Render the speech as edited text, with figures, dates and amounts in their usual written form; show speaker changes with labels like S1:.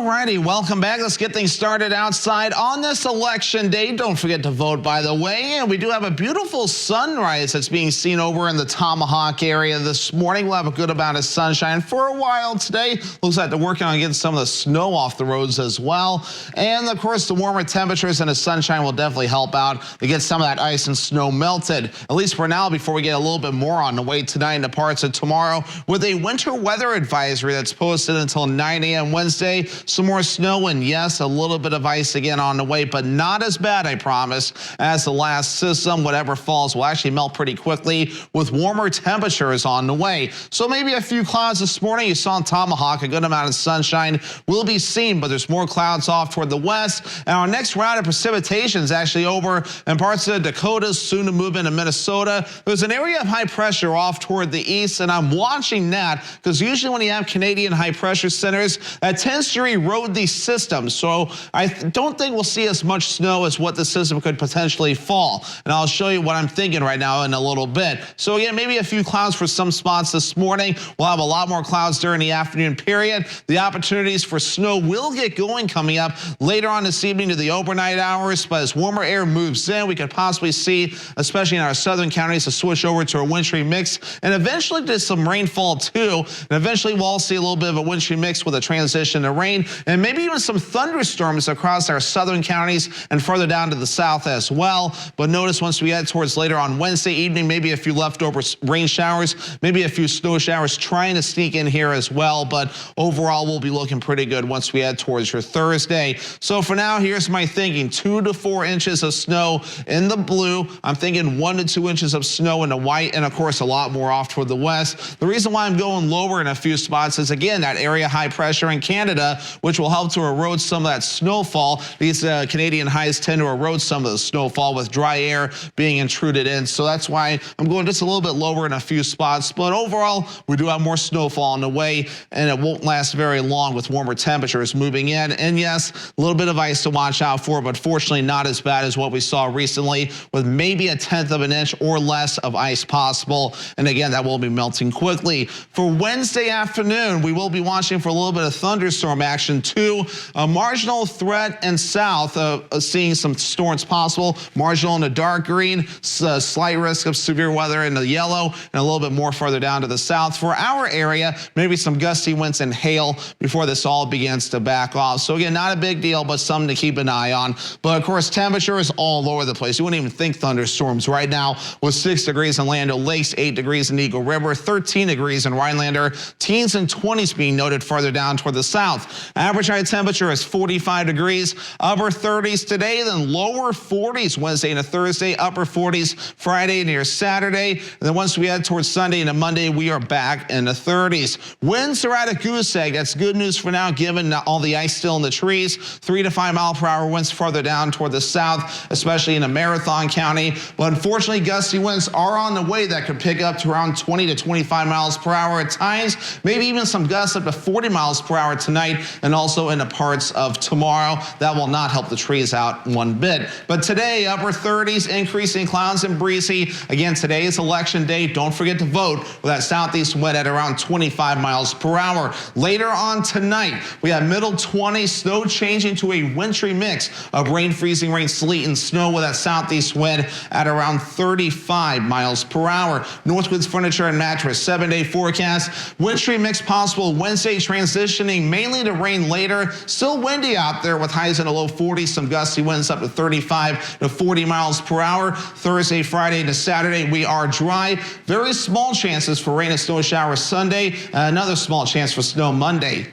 S1: Alrighty, welcome back. Let's get things started outside on this election day. Don't forget to vote, by the way. And we do have a beautiful sunrise that's being seen over in the Tomahawk area this morning. We'll have a good amount of sunshine for a while today. Looks like they're working on getting some of the snow off the roads as well. And of course, the warmer temperatures and the sunshine will definitely help out to get some of that ice and snow melted. At least for now, before we get a little bit more on the way tonight and the parts of tomorrow with a winter weather advisory that's posted until 9 a.m. Wednesday. Some more snow and yes, a little bit of ice again on the way, but not as bad, I promise, as the last system. Whatever falls will actually melt pretty quickly with warmer temperatures on the way. So maybe a few clouds this morning. You saw in Tomahawk, a good amount of sunshine will be seen, but there's more clouds off toward the west. And our next round of precipitation is actually over in parts of the Dakotas, soon to move into Minnesota. There's an area of high pressure off toward the east, and I'm watching that because usually when you have Canadian high pressure centers, that tends to erode these systems. So I don't think we'll see as much snow as what the system could potentially fall. And I'll show you what I'm thinking right now in a little bit. So again, maybe a few clouds for some spots this morning. We'll have a lot more clouds during the afternoon period. The opportunities for snow will get going coming up later on this evening to the overnight hours. But as warmer air moves in, we could possibly see, especially in our southern counties, a switch over to a wintry mix and eventually to some rainfall too. And eventually we'll all see a little bit of a wintry mix with a transition to rain and maybe even some thunderstorms across our southern counties and further down to the south as well. But notice once we head towards later on Wednesday evening, maybe a few leftover rain showers, maybe a few snow showers trying to sneak in here as well. But overall, we'll be looking pretty good once we head towards your Thursday. So for now, here's my thinking: 2 to 4 inches of snow in the blue. I'm thinking 1 to 2 inches of snow in the white, and of course, a lot more off toward the west. The reason why I'm going lower in a few spots is, again, that area high pressure in Canada, which will help to erode some of that snowfall. These Canadian highs tend to erode some of the snowfall with dry air being intruded in. So that's why I'm going just a little bit lower in a few spots. But overall, we do have more snowfall on the way, and it won't last very long with warmer temperatures moving in. And yes, a little bit of ice to watch out for, but fortunately not as bad as what we saw recently, with maybe 1/10 of an inch or less of ice possible. And again, that will be melting quickly. For Wednesday afternoon, we will be watching for a little bit of thunderstorm action too. A marginal threat and south, seeing some storms possible. Marginal in the dark green, slight risk of severe weather in the yellow, and a little bit more further down to the south. For our area, maybe some gusty winds and hail before this all begins to back off. So again, not a big deal, but something to keep an eye on. But of course, temperature is all over the place. You wouldn't even think thunderstorms right now, with 6 degrees in Land O'Lakes, 8 degrees in Eagle River, 13 degrees in Rhinelander, teens and 20s being noted farther down toward the south. Average high temperature is 45 degrees, upper 30s today, then lower 40s Wednesday into Thursday, upper 40s Friday near Saturday. And then once we head towards Sunday into Monday, we are back in the 30s. Winds are at a goose egg. That's good news for now, given all the ice still in the trees. 3 to 5 mile per hour winds farther down toward the south, especially in a Marathon County. But unfortunately, gusty winds are on the way that could pick up to around 20 to 25 miles per hour at times, maybe even some gusts up to 40 miles per hour tonight and also in the parts of tomorrow. That will not help the trees out one bit. But today, upper 30s, increasing clouds and breezy. Again, today is election day. Don't forget to vote with that southeast wind at around 25 miles per hour. Later on tonight, we have middle 20s, snow changing to a wintry mix of rain, freezing rain, sleet, and snow with that southeast wind at around 35 miles per hour. Northwoods Furniture and Mattress 7-day forecast. Wintry mix possible Wednesday, transitioning mainly to rain later. Still windy out there with highs in the low 40s, some gusty winds up to 35 to 40 miles per hour. Thursday, Friday to Saturday, we are dry. Very small chances for rain and snow showers Sunday. Another small chance for snow Monday.